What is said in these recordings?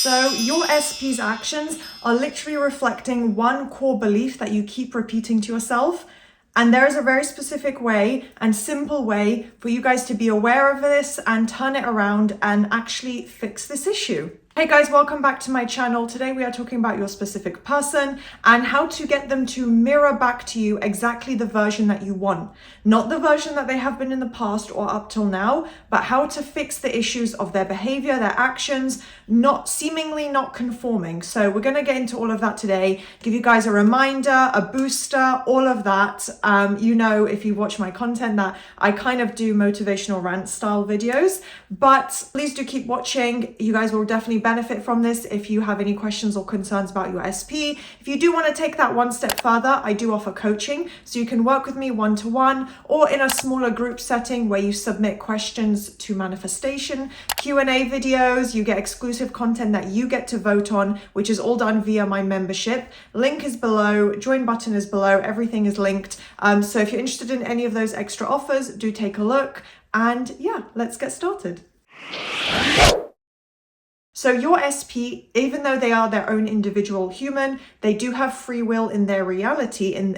So your SP's actions are literally reflecting one core belief that you keep repeating to yourself. And there is a very specific way and simple way for you guys to be aware of this and turn it around and actually fix this issue. Hey guys, welcome back to my channel. Today we are talking about your specific person and how to get them to mirror back to you exactly the version that you want. Not the version that they have been in the past or up till now, but how to fix the issues of their behavior, their actions, seemingly not conforming. So we're going to get into all of that today, give you guys a reminder, a booster, all of that. You know, if you watch my content, that I kind of do motivational rant style videos, but please do keep watching. You guys will definitely benefit from this. If you have any questions or concerns about your SP, if you do want to take that one step further, I do offer coaching, so you can work with me one-to-one or in a smaller group setting where you submit questions to manifestation, Q&A videos. You get exclusive content that you get to vote on, which is all done via my membership. Link is below, join button is below, everything is linked. So if you're interested in any of those extra offers, do take a look. And yeah, let's get started. So your SP, even though they are their own individual human, they do have free will in their reality, in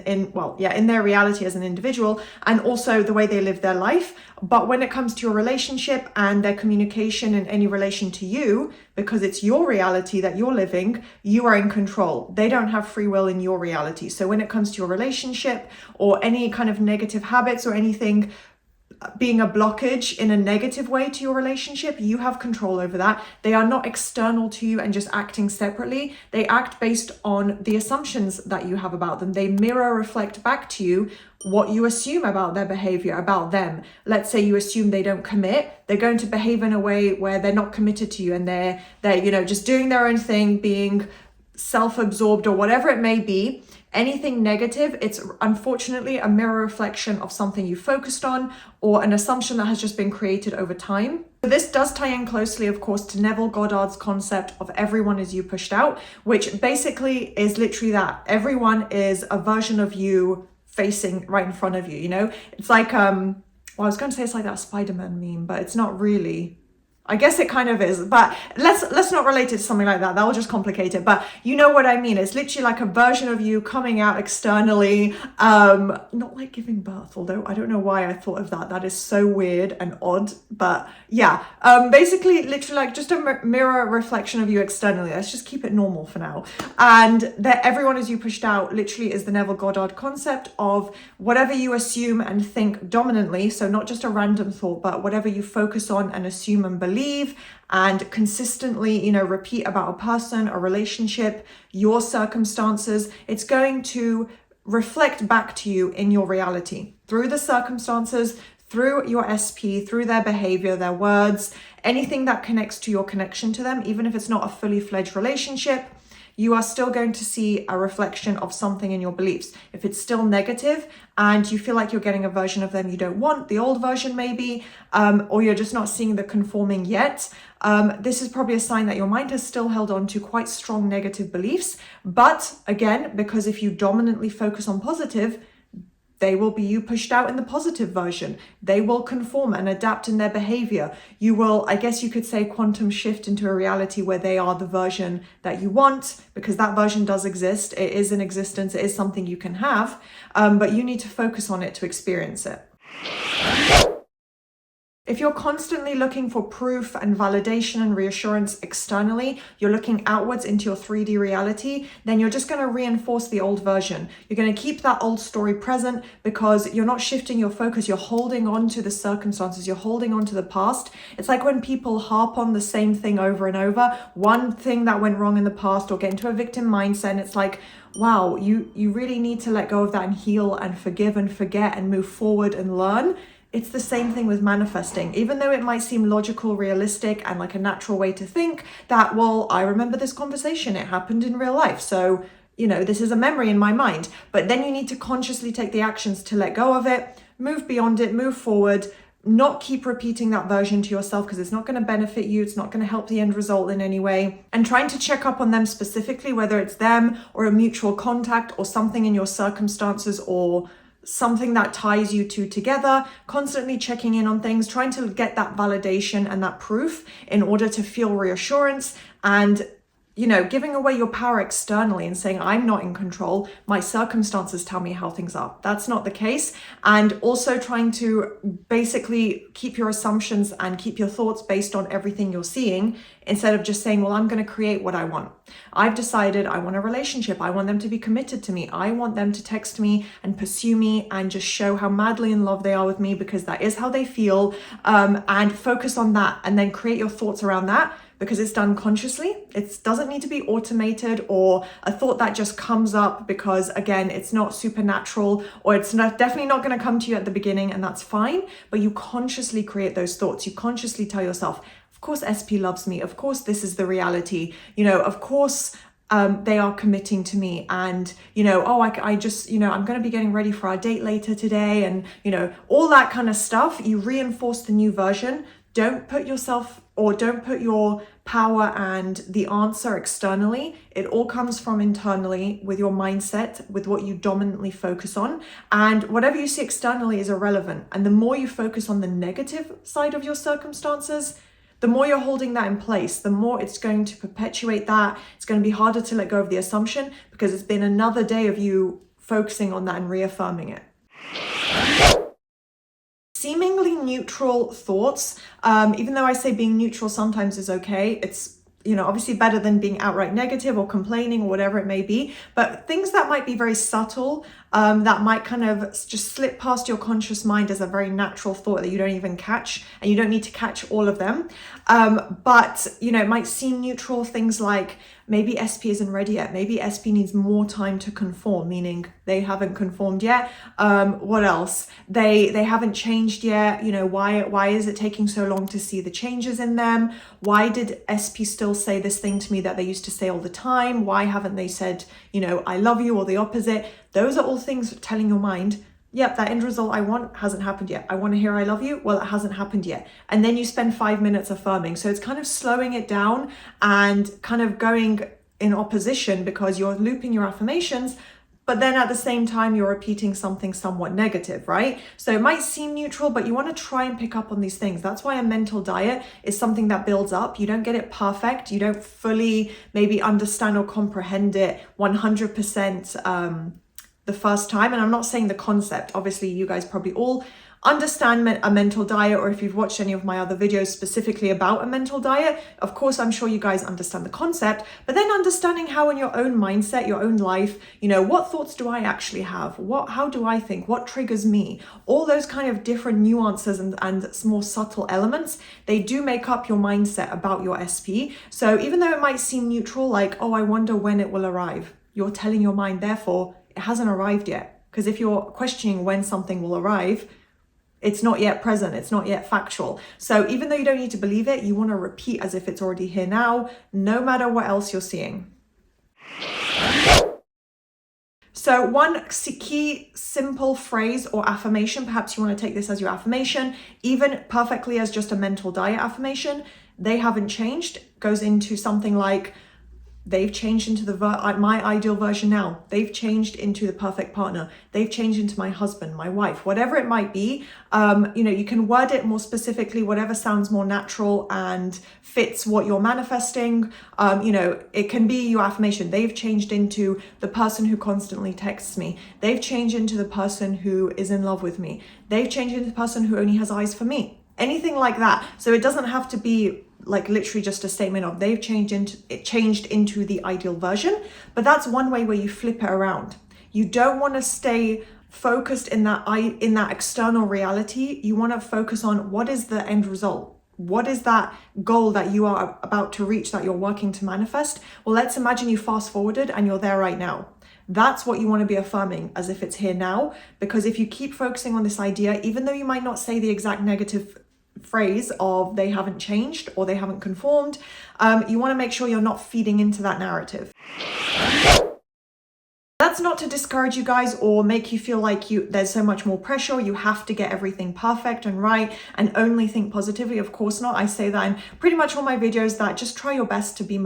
their reality as an individual, and also the way they live their life. But when it comes to your relationship and their communication in any relation to you, because it's your reality that you're living, you are in control. They don't have free will in your reality. So when it comes to your relationship or any kind of negative habits or anything being a blockage in a negative way to your relationship, you have control over that. They are not external to you and just acting separately. They act based on the assumptions that you have about them. They reflect back to you what you assume about their behavior, about them. Let's say you assume they don't commit. They're going to behave in a way where they're not committed to you and they're just doing their own thing, being self-absorbed or whatever it may be. Anything negative, it's unfortunately a mirror reflection of something you focused on or an assumption that has just been created over time. This does tie in closely, of course, to Neville Goddard's concept of everyone is you pushed out, which basically is literally that. Everyone is a version of you facing right in front of you, you know? It's like, I was going to say it's like that Spider-Man meme, but it's not really. I guess it kind of is, but let's not relate it to something like that. That will just complicate it. But you know what I mean. It's literally like a version of you coming out externally, not like giving birth, although I don't know why I thought of that. That is so weird and odd. But yeah, basically literally like just a mirror reflection of you externally. Let's just keep it normal for now. And that everyone is you pushed out literally is the Neville Goddard concept of whatever you assume and think dominantly. So not just a random thought, but whatever you focus on and assume and believe and consistently, repeat about a person, a relationship, your circumstances, it's going to reflect back to you in your reality through the circumstances, through your SP, through their behavior, their words, anything that connects to your connection to them, even if it's not a fully fledged relationship. You are still going to see a reflection of something in your beliefs. If it's still negative and you feel like you're getting a version of them you don't want, the old version maybe, or you're just not seeing the conforming yet, this is probably a sign that your mind has still held on to quite strong negative beliefs. But again, because if you dominantly focus on positive, they will be you pushed out in the positive version. They will conform and adapt in their behavior. You will, I guess you could say, quantum shift into a reality where they are the version that you want, because that version does exist. It is in existence. It is something you can have, but you need to focus on it to experience it. If you're constantly looking for proof and validation and reassurance externally, you're looking outwards into your 3D reality, then you're just going to reinforce the old version. You're going to keep that old story present because you're not shifting your focus. You're holding on to the circumstances. You're holding on to the past. It's like when people harp on the same thing over and over, one thing that went wrong in the past or get into a victim mindset. And it's like, wow, you really need to let go of that and heal and forgive and forget and move forward and learn. It's the same thing with manifesting. Even though it might seem logical, realistic, and like a natural way to think that, well, I remember this conversation, it happened in real life. So, this is a memory in my mind. But then you need to consciously take the actions to let go of it, move beyond it, move forward, not keep repeating that version to yourself because it's not going to benefit you. It's not going to help the end result in any way. And trying to check up on them specifically, whether it's them or a mutual contact or something in your circumstances or something that ties you two together, constantly checking in on things, trying to get that validation and that proof in order to feel reassurance, and giving away your power externally and saying, I'm not in control, my circumstances tell me how things are. That's not the case. And also trying to basically keep your assumptions and keep your thoughts based on everything you're seeing, instead of just saying, well, I'm going to create what I want. I've decided I want a relationship. I want them to be committed to me. I want them to text me and pursue me and just show how madly in love they are with me, because that is how they feel. And focus on that, and then create your thoughts around that, because it's done consciously. It doesn't need to be automated or a thought that just comes up because, again, it's not supernatural, or it's definitely not going to come to you at the beginning, and that's fine. But you consciously create those thoughts. You consciously tell yourself, of course SP loves me. Of course this is the reality. Of course they are committing to me, and I just I'm going to be getting ready for our date later today, and all that kind of stuff. You reinforce the new version. Don't put your power and the answer externally. It all comes from internally, with your mindset, with what you dominantly focus on. And whatever you see externally is irrelevant. And the more you focus on the negative side of your circumstances, the more you're holding that in place, the more it's going to perpetuate that. It's going to be harder to let go of the assumption, because it's been another day of you focusing on that and reaffirming it. Seemingly neutral thoughts, even though I say being neutral sometimes is okay, it's obviously better than being outright negative or complaining or whatever it may be. But things that might be very subtle, that might kind of just slip past your conscious mind as a very natural thought that you don't even catch, and you don't need to catch all of them. But it might seem neutral. Things like, maybe SP isn't ready yet. Maybe SP needs more time to conform, meaning they haven't conformed yet. What else? They haven't changed yet. Why is it taking so long to see the changes in them? Why did SP still say this thing to me that they used to say all the time? Why haven't they said, I love you, or the opposite? Those are all things telling your mind, yep, that end result I want hasn't happened yet. I want to hear I love you. Well, it hasn't happened yet. And then you spend 5 minutes affirming. So it's kind of slowing it down and kind of going in opposition, because you're looping your affirmations, but then at the same time, you're repeating something somewhat negative, right? So it might seem neutral, but you want to try and pick up on these things. That's why a mental diet is something that builds up. You don't get it perfect. You don't fully maybe understand or comprehend it 100% the first time. And I'm not saying the concept. Obviously, you guys probably all understand a mental diet, or if you've watched any of my other videos specifically about a mental diet, of course, I'm sure you guys understand the concept. But then understanding how in your own mindset, your own life, what thoughts do I actually have? How do I think? What triggers me? All those kind of different nuances and more subtle elements, they do make up your mindset about your SP. So even though it might seem neutral, like, oh, I wonder when it will arrive, you're telling your mind, therefore, it hasn't arrived yet. Because if you're questioning when something will arrive, it's not yet present, it's not yet factual. So even though you don't need to believe it, you want to repeat as if it's already here now, no matter what else you're seeing. So one key simple phrase or affirmation, perhaps you want to take this as your affirmation, even perfectly as just a mental diet affirmation, they haven't changed, goes into something like, they've changed into my ideal version now. They've changed into the perfect partner. They've changed into my husband, my wife, whatever it might be. You can word it more specifically, whatever sounds more natural and fits what you're manifesting. It can be your affirmation. They've changed into the person who constantly texts me. They've changed into the person who is in love with me. They've changed into the person who only has eyes for me. Anything like that. So it doesn't have to be like literally just a statement of they've changed into the ideal version, but that's one way where you flip it around. You don't want to stay focused in that external reality. You want to focus on what is the end result. What is that goal that you are about to reach, that you're working to manifest? Well, let's imagine you fast forwarded and you're there right now. That's what you want to be affirming, as if it's here now, because if you keep focusing on this idea, even though you might not say the exact negative phrase of they haven't changed or they haven't conformed, you want to make sure you're not feeding into that narrative. That's not to discourage you guys or make you feel like there's so much more pressure, you have to get everything perfect and right and only think positively. Of course not. I say that in pretty much all my videos, that just try your best to be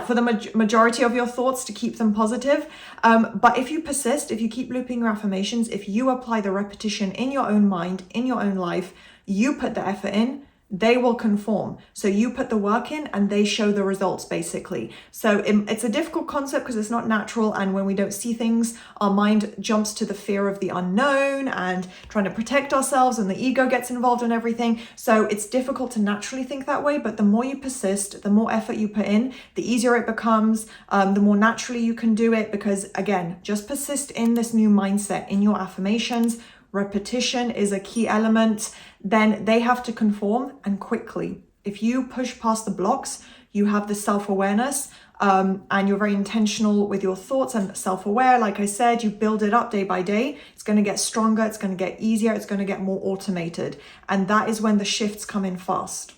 for the majority of your thoughts to keep them positive. But if you persist, if you keep looping your affirmations, if you apply the repetition in your own mind, in your own life, you put the effort in, they will conform. So you put the work in and they show the results, basically. So it's a difficult concept because it's not natural. And when we don't see things, our mind jumps to the fear of the unknown and trying to protect ourselves, and the ego gets involved in everything. So it's difficult to naturally think that way. But the more you persist, the more effort you put in, the easier it becomes, the more naturally you can do it. Because again, just persist in this new mindset, in your affirmations. Repetition is a key element. Then they have to conform, and quickly. If you push past the blocks, you have the self-awareness, and you're very intentional with your thoughts and self-aware. Like I said, you build it up day by day. It's going to get stronger. It's going to get easier. It's going to get more automated. And that is when the shifts come in fast.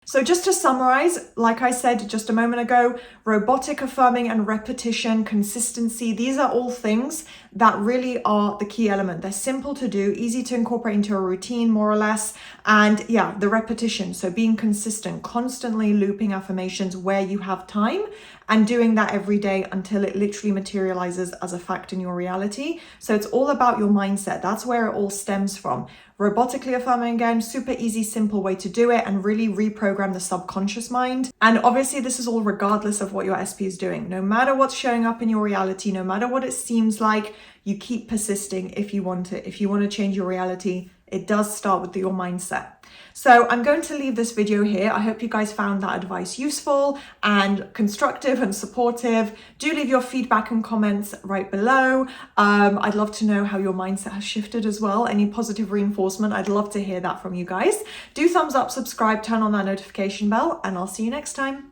So just to summarize, like I said just a moment ago, robotic affirming and repetition, consistency, these are all things that really are the key element. They're simple to do, easy to incorporate into a routine, more or less. And yeah, the repetition. So being consistent, constantly looping affirmations where you have time, and doing that every day until it literally materializes as a fact in your reality. So it's all about your mindset. That's where it all stems from. Robotically affirming, again, super easy, simple way to do it and really reprogram the subconscious mind. And obviously this is all regardless of what your SP is doing. No matter what's showing up in your reality, no matter what it seems like, you keep persisting if you want it. If you want to change your reality, it does start with your mindset. So I'm going to leave this video here. I hope you guys found that advice useful and constructive and supportive. Do leave your feedback and comments right below. I'd love to know how your mindset has shifted as well. Any positive reinforcement, I'd love to hear that from you guys. Do thumbs up, subscribe, turn on that notification bell, and I'll see you next time.